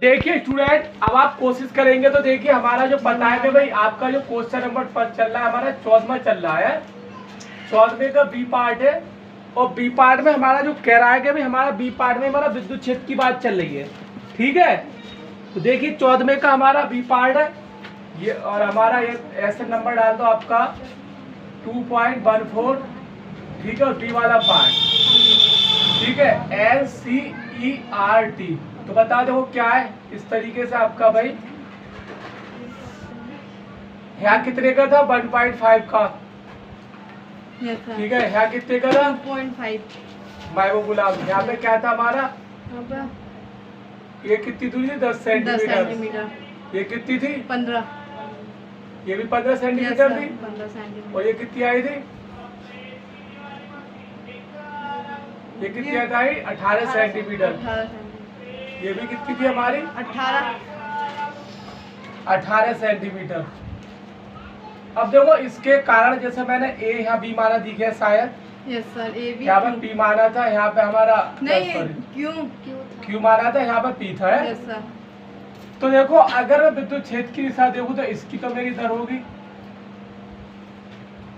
देखिए स्टूडेंट, अब आप कोशिश करेंगे तो देखिए हमारा जो बताएंगे भाई, आपका जो क्वेश्चन नंबर 5 चल रहा है हमारा 14वां चल रहा है। 14वें का बी पार्ट है और बी पार्ट में हमारा जो कह रहा है कि भाई हमारा बी पार्ट में हमारा विद्युत क्षेत्र की बात चल रही है। ठीक है, तो देखिए 14वें का हमारा बी पार्ट है ये, और हमारा ये ऐसे नंबर डाल दो आपका 2.14। ठीक है, और बी वाला पार्ट ठीक है LCERT। तो बता दो क्या है इस तरीके से आपका भाई। यहाँ कितने का था 1.5 का। ठीक है, यहाँ कितने का था 2.5। मैं वो गुलाम, यहाँ पे क्या था हमारा, ये कितनी दूरी थी 10 सेंटीमीटर। ये कितनी थी 15। ये भी 15 सेंटीमीटर थी। 15 सेंटीमीटर। और ये कितनी आई थी, ये कितनी आई 18 सेंटीमीटर। ये भी कितनी थी हमारी 18 सेंटीमीटर। अब देखो इसके कारण जैसे मैंने ए यहाँ बी माना दिखे शायद। यस सर, ए बी यहाँ पर बी माना था, यहाँ पे हमारा नहीं क्यू माना था, यहाँ पे पी था। Yes sir. तो देखो अगर मैं विद्युत क्षेत्र की दिशा देखूं तो इसकी तो मेरी इधर होगी,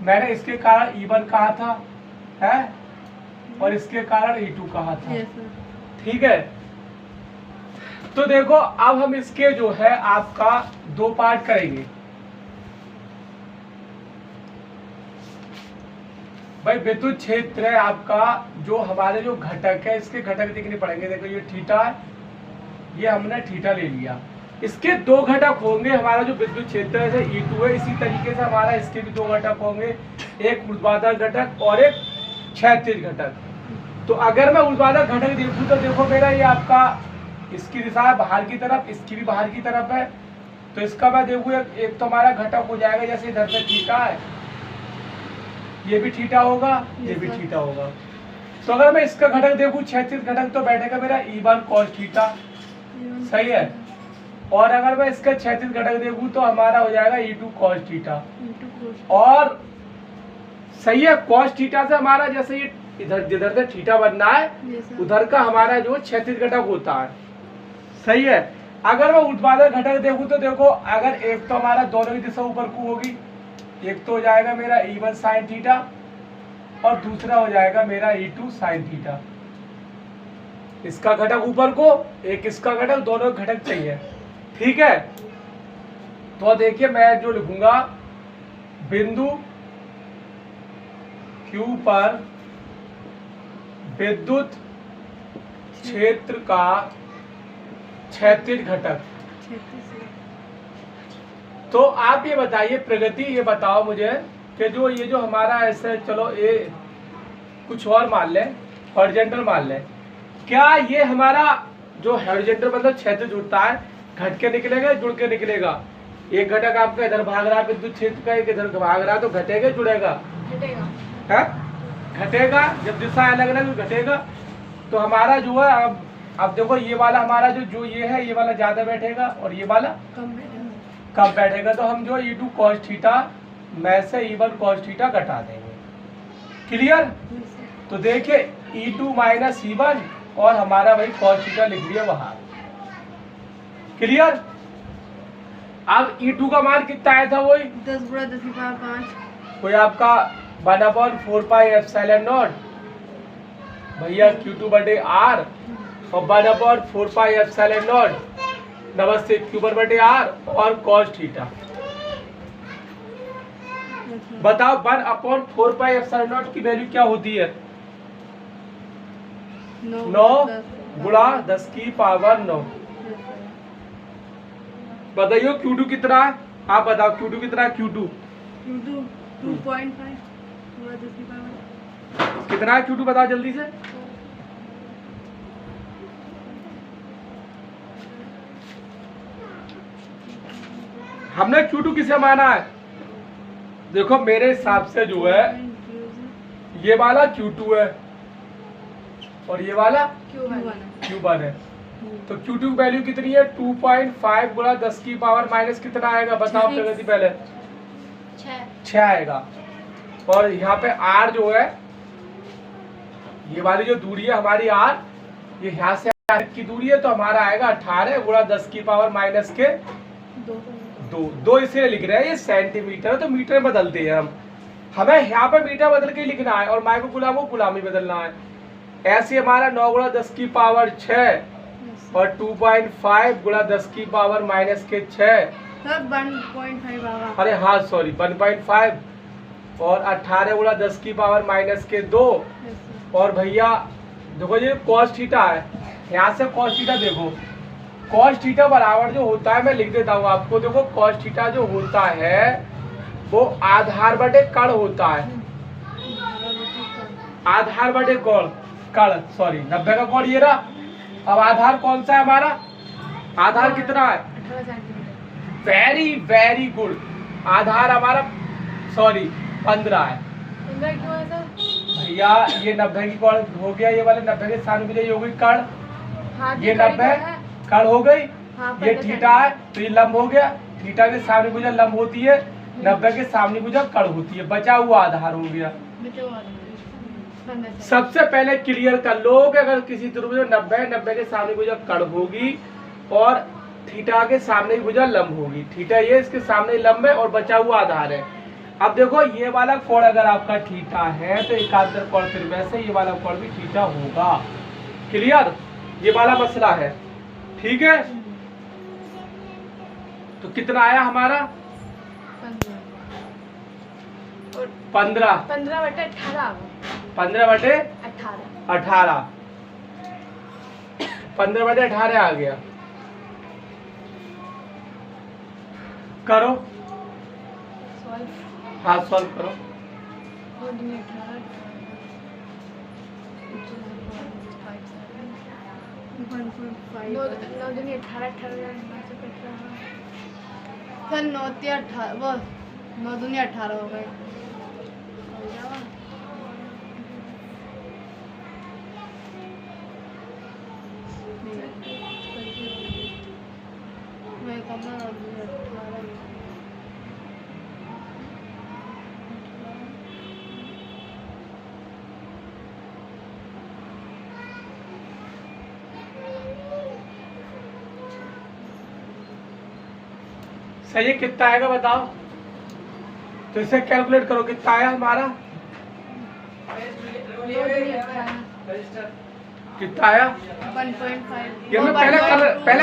मैंने इसके कारण E1 कहा था है और इसके कारण E2 कहा था। Yes sir. ठीक है, तो देखो अब हम इसके जो है आपका 2 पार्ट करेंगे। भाई विद्युत क्षेत्र है आपका, जो हमारे जो घटक है इसके घटक देखने पड़ेंगे। देखो ये थीटा है, ये हमने थीटा ले लिया। इसके 2 घटक होंगे हमारा जो विद्युत क्षेत्र है E2 है। इसी तरीके से हमारा इसके भी 2 घटक होंगे, एक ऊर्ध्वाधर घटक और एक क्षैतिज घटक। तो अगर मैं ऊर्ध्वाधर घटक देखूं तो देखो मेरा ये आपका इसकी दिशा है बाहर की तरफ, इसकी भी बाहर की तरफ है। तो इसका मैं देखूं एक तो हमारा घटक हो जाएगा, जैसे इधर से थीटा है, ये भी थीटा होगा, ये भी थीटा होगा। तो अगर मैं इसका घटक देखूं क्षैतिज घटक तो बैठेगा मेरा E1 cos थीटा। सही है, और अगर मैं इसका क्षैतिज घटक देखूं तो हमारा हो जाएगा E2 cos थीटा। और सही है, cos थीटा से हमारा जैसे ये इधर जिधर से थीटा बनना है उधर का हमारा जो क्षैतिज घटक होता है। सही है, अगर मैं ऊर्ध्वाधर घटक देखूं तो देखो अगर एक तो हमारा दोनों की दिशा ऊपर को होगी, एक तो हो जाएगा मेरा E1 sin थीटा और दूसरा हो जाएगा मेरा E2 sin थीटा। इसका घटक ऊपर को, एक इसका घटक, दोनों घटक चाहिए। ठीक है, तो देखिए मैं जो लिखूंगा बिंदु Q पर विद्युत क्षेत्र का क्षैतिज घटक। तो आप ये बताइए प्रगति, ये बताओ मुझे कि जो ये जो हमारा ऐसे, चलो ये कुछ और मान लें, हॉरिजॉन्टल मान लें, क्या ये हमारा जो हॉरिजॉन्टल मतलब क्षैतिज जुड़ता है घट के निकलेगा, जुड़ के निकलेगा? एक घटक आपका इधर भाग रहा है विद्युत क्षेत्र का, एक इधर भाग रहा है, तो घटेगा जुड़ेगा? है घटेगा, जब दिशा अलग अलग घटेगा। तो हमारा जो है अब देखो ये वाला हमारा जो ये है, ये वाला ज्यादा बैठेगा और ये वाला कम बैठेगा। तो हम जो E2 cos थीटा में से E1 cos थीटा घटा देंगे। क्लियर? तो देखिए E2 माइनस E1 और हमारा वही cos थीटा लिख लिया बाहर। क्लियर? अब E2 का मान कितना आया था, वही 10 × 10⁵ कोई आपका 1/4πε0 भैया Q2 बटे R और 1/4πε0 नमस्ते Q1 बटे R और cos थीटा। बताओ 1/4πε0 की वैल्यू क्या होती है? 9 × 10⁻⁹। बताइए Q2 कितना है, आप बताओ Q2 कितना है? Q2 2.5 कितना है Q2 बताओ जल्दी से। हमने Q2 किसे माना है? देखो मेरे हिसाब से जो है ये वाला Q2 है और ये वाला Q1 है। तो Q2 की वैल्यू कितनी है? 2.5 × 10⁻⁻ कितना आएगा बताओ प्रगति? पहले 6 आएगा। और यहाँ पे R जो है, ये वाली जो दूरी है हमारी R, ये यहाँ से की दूरी है तो हमारा आएगा 18 गुणा 10 की पावर माइनस के 2 इसे लिख रहे हैं, ये सेंटीमीटर है तो मीटर में बदलते हैं हम। हमें यहाँ पे मीटर बदल के लिखना है और माइक्रो कूलम को कूलम में बदलना है। ऐसे हमारा 9 गुणा 10 की पावर 6 और 2.5 गुणा 10 की पावर माइनस के 6। सर 1.5 आगा। अरे हाँ सॉरी 1.5 और 18 गुणा 10 की पावर माइनस के 2। और भैया देखो ये cos थीटा है, यहाँ से cos थीटा देखो, cos थीटा बराबर जो होता है मैं लिख देता हूँ आपको। देखो cos थीटा जो होता है वो आधार बटे कण होता है, आधार बटे कण सॉरी 90 का कण ये रहा। अब आधार कौन सा है हमारा, आधार कितना है, 18 सेंटीमीटर। वेरी वेरी गुड, आधार हमारा सॉरी 15 है। 15 क्यों है सर? भैया ये 90 की कण हो गया, ये वाले 90 के साथ में हो गई कण, हाथ ये की कड़ी 90 तो है। कण हो गई। हाँ, ये 15 थीटा है तो ये लंब हो गया, थीटा के सामने भुजा लंब होती है, 90 के सामने भुजा कण होती है, बचा हुआ आधार हो गया। सबसे पहले क्लियर कर लो कि अगर किसी त्रिभुज में 90 के सामने भुजा कण होगी और थीटा के सामने भुजा लंब होगी, थीटा ये इसके सामने लंब है और बचा हुआ आधार है। अब देखो ये वाला कोण अगर आपका थीटा है तो एकांतर कोण त्रिभुज से ये वाला कोण भी थीटा होगा। क्लियर, ये वाला मसला है, ठीक है। तो कितना आया हमारा 15 15/18 15/18 15/18 आ गया। करो, हाँ सॉल्व करो। 9×18 हो गए। मैं कम 9×18 सही है, कितना आएगा बताओ। तो इसे कैलकुलेट करो कितना आया हमारा, कितना आया 1.5। ये मैं पहले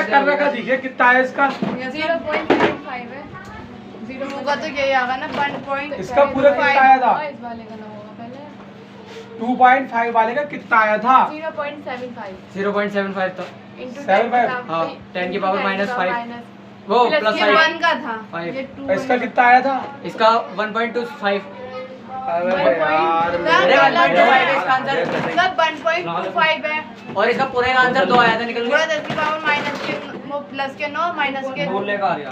कर रखा, दीजिए कितना आया इसका। 0.75 है। 0 होगा तो यही आएगा ना 1. इसका पूरा कितना आया था, इस वाले का ना होगा पहले 2.5 वाले का कितना आया था, 0.75 0.75 था। into 75 हाँ, 10 की पावर -5 वो प्लस प्लस ये 5 1 का था। 5 ये 2 इसका कितना आया था। इसका 1.25 अरे यार अरे 1.25 है इसका आंसर। मतलब 1.25 है और इसका पूरे का आंसर 2 आया था निकल पूरा गया। 10 की पावर माइनस के वो प्लस के 9 माइनस के बोलने का आ रहा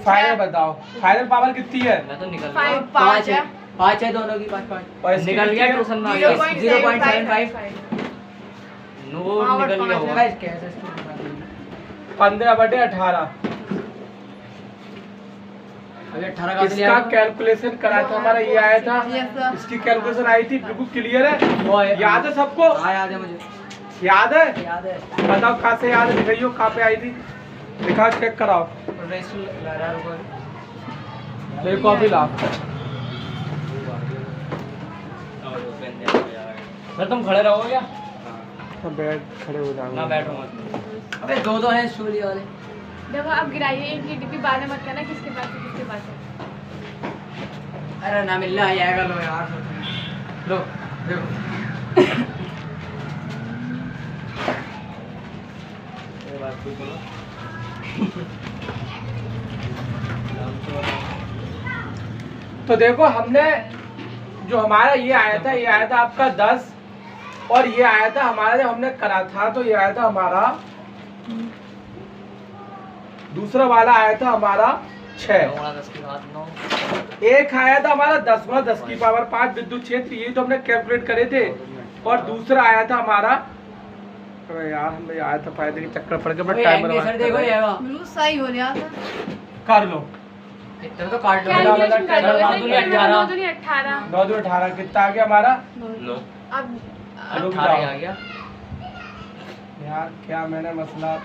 फाइनल बताओ, फाइनल पावर कितनी है। मैं तो निकल Five, गया। पाँच है। 5 है दोनों की 5 और इसकी निकल गया कितनी है? ट्यूशन में आ गया 0.75 नो हाँ, निकल गया पाँच होगा है। इसके ऐसे 15/18। अभी 18 का इसका कैलकुलेशन करा था हमारा, ये आया था, Yes, sir। इसकी कैलकुलेशन आई थी, बिल्कुल क्लियर है, वो है याद है सबको, हाँ याद है मुझे, याद है। याद है। बताओ कहाँ से याद है, दिखाइयो कहाँ पे आई थी, दिखा चेक कराओ। मेरी कॉपी ला। सर तुम खड़े रहोगे क्या? बैठ खड़े हो जाओ ना बैठो मत। अबे दो हैं स्टूडियो वाले। देखो अब गिराइए इनकी डिब्बी बाद में मत करना किसके पास है किसके पास है। अरे ना मिलना ही आएगा, लो यार लो देखो। ये बात कोई बोलो। तो देखो हमने जो हमारा ये आया था, ये आया था आपका 10 और ये आया था हमारा, जब हमने करा था तो ये आया था हमारा, दूसरा वाला आया था हमारा 6, 10 की बात 9 एक आया था हमारा 10 गुणा 10 की पावर 5 विद्युत क्षेत्र, ये तो हमने कैलकुलेट करे थे। और दूसरा आया था हमारा, अरे यार हमें आया था फायदे के चक्कर पड़ के बड़ा टाइम सर देखो ये वाला बिल्कुल सही हो रहा था। कर लो। इतना तो काट लो। कैलकुलेशन कर लो। 9×18 9×18 कितना आ गया हमारा, लो अब 18 आ गया। यार क्या मैंने मसला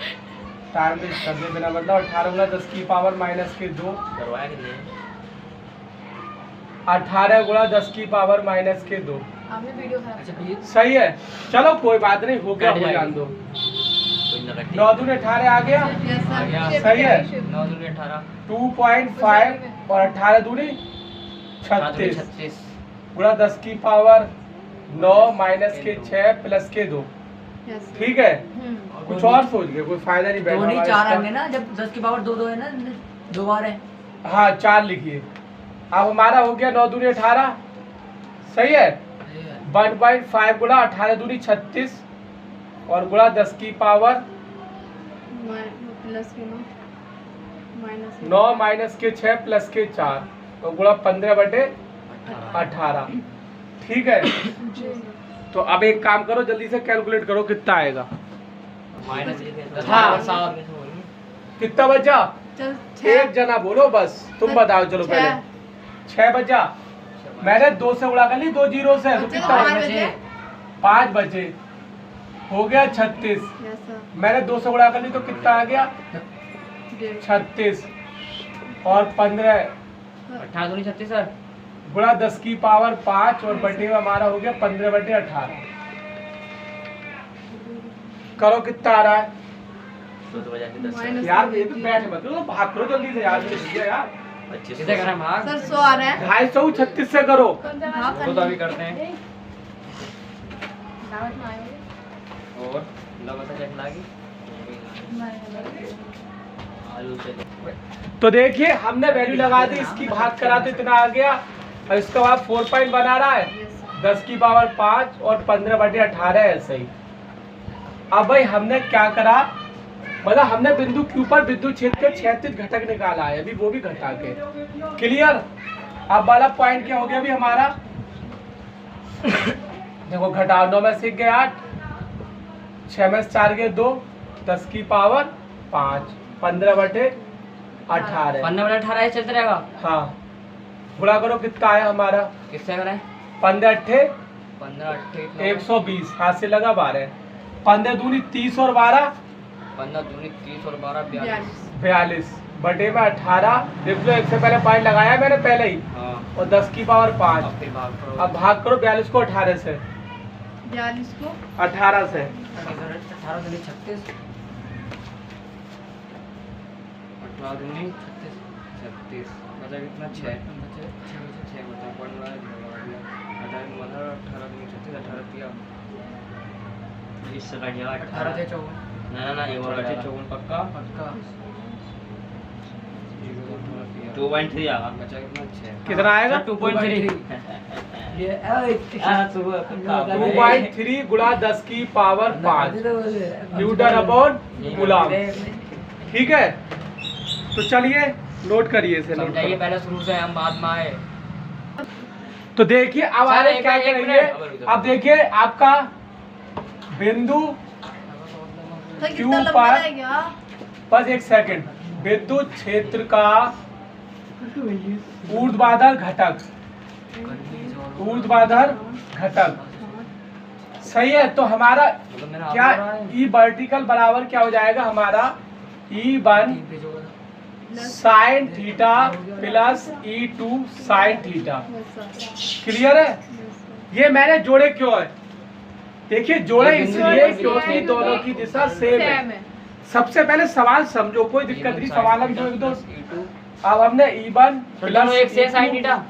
टाइम वेस्ट कर दिया बिना मतलब 18 गुना 10 की पावर माइनस के 2 करवाया कि नहीं? 18 गुना 10 की पावर माइनस के 2 आपने वीडियो खराब अच्छा फिर सही है। चलो कोई बात नहीं, हो गया, कट हो जाएगी। जान दो। कोई ना रखी। 9 दूनी 18 आ गया, यस आ गया। सर सही है। 9 दूनी 18, 2.5 और 18 दूनी 7 दूनी 36 36, गुणा 10 की पावर 9 माइनस के 6 प्लस के 2। यस ठीक है, कुछ और सोच गए, कोई फायदा नहीं बैठा दो नहीं हमारा 4 इसका। आएंगे ना, जब 10 की पावर 2 है ना, 2 बार है। हाँ 4 लिखिए। अब हमारा हो गया 9 दूनी 18, सही है। 1.5 गुणा 18 दूनी 36 और गुणा 10 की पावर प्लस के 9 माइनस 9 माइनस के 6 प्लस के 4 तो गुणा 15/18। ठीक है, तो अब एक काम करो, जल्दी से कैलकुलेट करो कितना आएगा। माइनस हाँ। 7, कितना बचा? चल एक जना बोलो बस, तुम बताओ। चलो पहले 6 बचा। मैंने 2 से उड़ा कर ली, 2 जीरो से, तो कितना बचा? 5 बचे, हो गया 36। यस सर मैंने 2 से उड़ा कर ली तो कितना आ गया? 36 और 15 18 दूनी 36 सर। गुणा 10 की पावर 5 और बटे में हमारा हो गया 15/18। करो कितना आ रहा है? तो बजा के 10 माइनस यार ये तो बैठ मत लो, भाग करो जल्दी से यार, ये भैया यार। 25 किसे करें भाग? सर 100 आ रहा है 250 36 से करो। भाग वो तो अभी करते हैं। दावत में आए होंगे। और लगातार चेक लागी आलू से तो देखिए हमने वैल्यू लगा दी, इसकी भाग करा तो इतना आ गया, और इसके बाद 4 पॉइंट बना रहा है, यस सर 10 की पावर 5 और 15/18 ऐसे ही। अब भाई हमने क्या करा, मतलब हमने बिंदु Q पर विद्युत क्षेत्र के क्षैतिज घटक निकाला है, अभी वो भी घटा के। क्लियर? अब वाला पॉइंट क्या हो गया अभी हमारा? देखो घटाओ, 9 में से गए 8, 6 में से 4 गए 2, 10 की पावर 5, 15/18। 15/18 चलते रहेगा। हाँ, गुणा करो कितना आया हमारा? किससे करें? 15 8 15 8 120, हाथ से लगा 12, 15 दूनी 30 और 12 15 दूनी 30 और 12 42। 42 बटे में 18। देख लो, एक से पहले पॉइंट लगाया मैंने पहले ही, हाँ, और 10 की पावर 5। अब फिर भाग करो। अब भाग करो 42 को 18 से, 42 को 18 से 18 दूनी 36, 18 दूनी 36 बचा कितना? 6 बचे 6 बचा, पढ़ रहा है 18 दूनी 36, 18 दिया 20 से कट जाएगा 18 थे 54 ना ये वाला 54 पक्का। पक्का 2.3 आएगा। बचा कितना? 6। कितना आएगा? 2.3 ये सुबह पक्का 2.3 गुणा 10 की पावर 5 न्यूटन अपॉन कूलम। ठीक है, तो चलिए नोट करिए इसे, नोट समझाइए करो। पहले शुरू से, हम बाद में आए। तो देखिए अब सर, आगे एक क्या मिनट, करेंगे। अब देखिए आपका बिंदु सर Q कितना लंबा पर- रहेगा? बस एक सेकंड, विद्युत क्षेत्र का ऊर्ध्वाधर घटक, ऊर्ध्वाधर घटक, सही है। तो हमारा मतलब मेरा क्या हाथ हो रहा है। ई वर्टिकल बराबर क्या हो जाएगा हमारा? E1 sine theta plus E2 sine theta. Yes sir clear है? यस सर ये मैंने जोड़े क्यों है? देखिए जोड़े ये बिंदु इसलिए जोड़े क्योंकि इसलिए दोनों की दिशा सेम है। सेम है सबसे पहले सवाल समझो, कोई दिक्कत नहीं, सवाल हम जो दो। E2 अब हमने E1 तो दोनों एक से साइन E2 थीटा।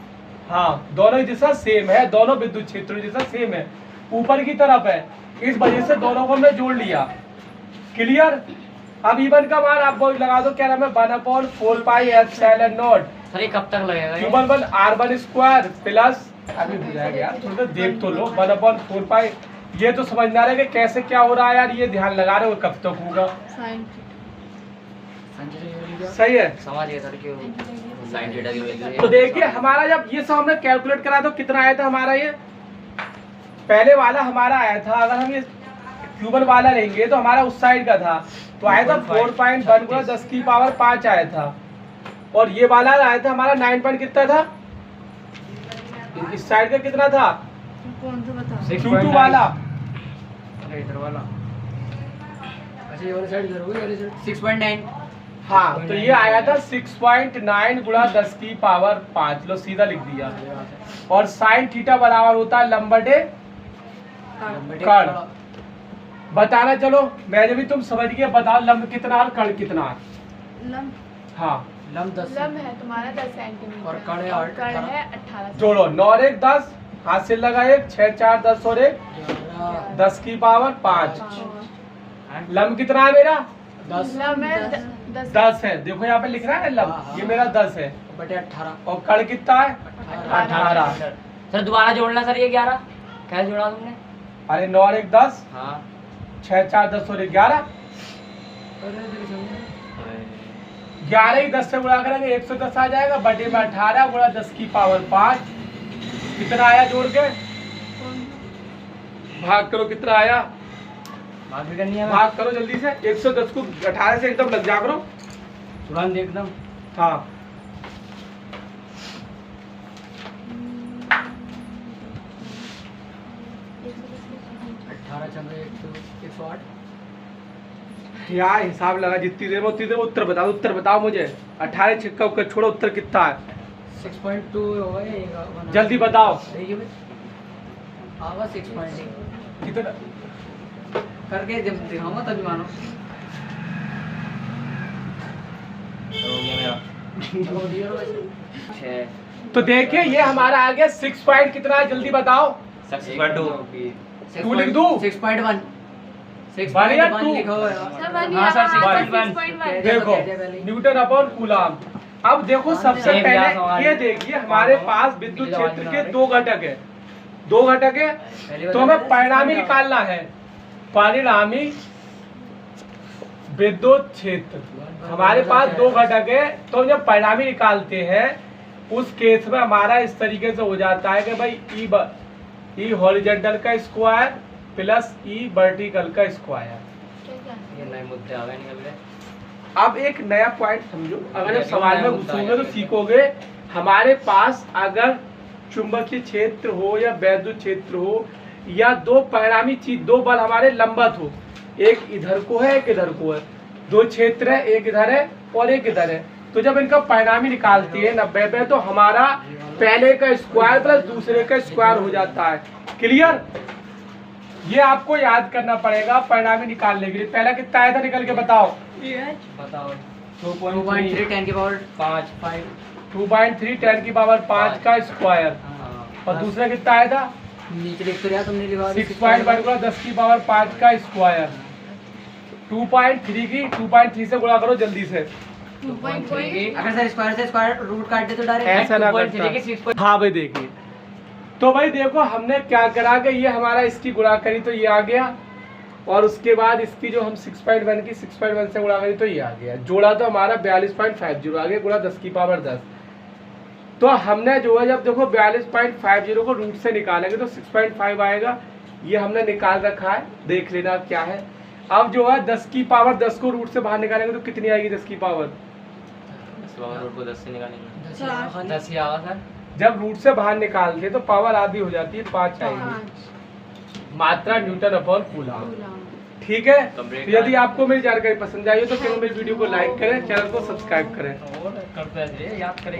हाँ, दोनों की दिशा सेम है, दोनों विद्युत क्षेत्रों की दिशा सेम है, ऊपर की तरफ है, इस वजह से दोनों को हमने जोड़ लिया। क्लियर? अब E1 का मान आप बोल लगा दो, क्या नाम है? 1/4πε0 सर ये कब तक लगेगा ये? Q11 R1 स्क्वायर प्लस, अभी बुझाएगा यार, थोड़ा देख तो लो, 1/4π। ये तो समझना रहे कि कैसे क्या हो रहा है यार, ये ध्यान लगा रहे हो कब तक होगा। साइन सही है। समझ गए सर क्यों साइन थीटा की वैल्यू। तो देखिए हमारा जब ये सब हमने कैलकुलेट करा तो कितना आया था हमारा? ये पहले वाला हमारा आया था, अगर हम ये Q1 वाला लेंगे तो हमारा उस साइड का था, तो आया था 4.1 गुणा 10 की पावर 5 आया था, और ये वाला आया था हमारा 9 पॉइंट कितना था? इस साइड का कितना था? कौन सा बता? Q2 वाला इधर वाला ये वाली साइड इधर होगी, ये वाली साइड 6.9। हाँ, तो ये आया था 6.9 गुणा 10 की पावर 5। लो सीधा लिख दिया। और साइन थीटा बराबर होता है लंबटे कर्ण। बताना चलो, मैं जब भी तुम समझ गए बताओ लंब कितना और कर्ण कितना है। लंब हाँ, लंब 10 लंब है तुम्हारा 10 सेंटीमीटर और कर्ण है और 18 कर्ण है 18। जोड़ो 9 और 1 10, हाथ से लगा 1, 6 4 10 और 1 11 10 की पावर 5। हाँ। लंब कितना है मेरा? 10 लंब है 10 10 है। देखो यहाँ पे लिख रहा है ना हाँ, लंब, हाँ। ये मेरा 10 है। बटे 18। और कर्ण कितना है? 18। सर दोबारा जोड़ना सर, ये 11 कैसे जोड़ा तुमने? अरे 9 और 1 10, हाँ 6 4 10 और 11। अरे तेरी समझ 11 ही 10 से गुणा करेंगे 110 आ जाएगा, बटे में 18 गुणा 10 की पावर 5। कितना आया जोड़ के? भाग करो, कितना आया? बात भी करनी है भाग करो जल्दी से। 110 को 18 से एकदम लग जा करो। तुरंत एकदम। हाँ, अठारह चंद्र 108। क्या हिसाब लगा? जितनी देर में उतनी देर में उत्तर बताओ, उत्तर बताओ मुझे। 18 छिक्का उक्का छोड़ो, उत्तर कितना है? 6.2 होगा ये। जल्दी बताओ। देखिए भाई, आवा 6.8 कितना? करके जब दिखाऊंगा तभी मानो। हो गया मेरा हो दिया लो वैसे। 6 तो देखिए ये हमारा आ गया 6 पॉइंट कितना है, जल्दी बताओ। 6.2 2 लिख दूं? 6.1 बढ़िया, 6.1 2। लिखा हुआ है। सर बन हाँ, सर, गया, 6.1 6.1। देखो न्यूटन अपॉन कूलम। अब देखो सबसे एक व्यास पहले हमारी। ये देखिए हमारे पास विद्युत क्षेत्र के 2 घटक है, 2 घटक है। तो हमें परिणामी निकालना है, परिणामी विद्युत क्षेत्र। हमारे पास 2 घटक है, तो जब परिणामी निकालते हैं उस केस में हमारा इस तरीके से हो जाता है कि भाई ई हॉरिजॉन्टल का स्क्वायर प्लस ई वर्टिकल का स्क्वायर। ये नए मुद्दे आ गए निकल गए। अब एक नया पॉइंट समझो, अगर जब सवाल में घुसोगे तो सीखोगे। हमारे पास अगर चुंबकीय क्षेत्र हो या वैद्युत क्षेत्र हो या 2 परिणामी चीज, 2 बल हमारे लंबवत हो, एक इधर को है एक इधर को है, 2 क्षेत्र है, एक इधर है और एक इधर है। तो जब इनका परिणामी निकालते हैं 90 पे, तो हमारा पहले का स्क्वायर प्लस दूसरे का स्क्वायर हो जाता है। क्लियर? ये आपको याद करना पड़ेगा परिणामी निकालने के लिए। पहला कितना आया था निकल के बताओ। बताओ 2.3 10 की पावर 5 2.3 10 की पावर 5 का स्क्वायर। हाँ और दूसरा कितना आया था? नीचे लिख तो दिया तुमने, लिखा 6.1 गुणा 10 की पावर 5 का स्क्वायर। 2.3 की 2.3 से गुणा करो जल्दी से। 2.3 अगर सर स्क्वायर से स्क्वायर रूट काट दे तो डायरेक्ट ऐसा ना 2.3 की करता। 6. हाँ भाई देखिए, तो भाई देखो हमने क्या करा कि ये हमारा इसकी गुणा करी तो ये आ गया, और उसके बाद इसकी जो हम 6.1 की 6.1 से गुणा करी तो ये आ गया। जोड़ा तो हमारा 42.50 आ गया गुणा 10 की पावर 10। तो हमने जो है जब देखो 42.50 को रूट से निकालेंगे तो 6.5 आएगा। ये हमने निकाल रखा है, देख लेना क्या है। अब जो है 10 की पावर 10 को रूट से बाहर निकालेंगे तो कितनी आएगी 10 की पावर? 10 से निकालेंगे 10 10 ही आवा सर। जब रूट से बाहर निकालते हैं तो पावर आधी हो जाती है, 5 आएगी। मात्रा न्यूटन अपॉन कूलम। ठीक है? तो यदि आपको मेरी जानकारी पसंद आई हो तो केवल मेरी वीडियो को लाइक करें, चैनल को सब्सक्राइब करें। और करते हैं याद करें।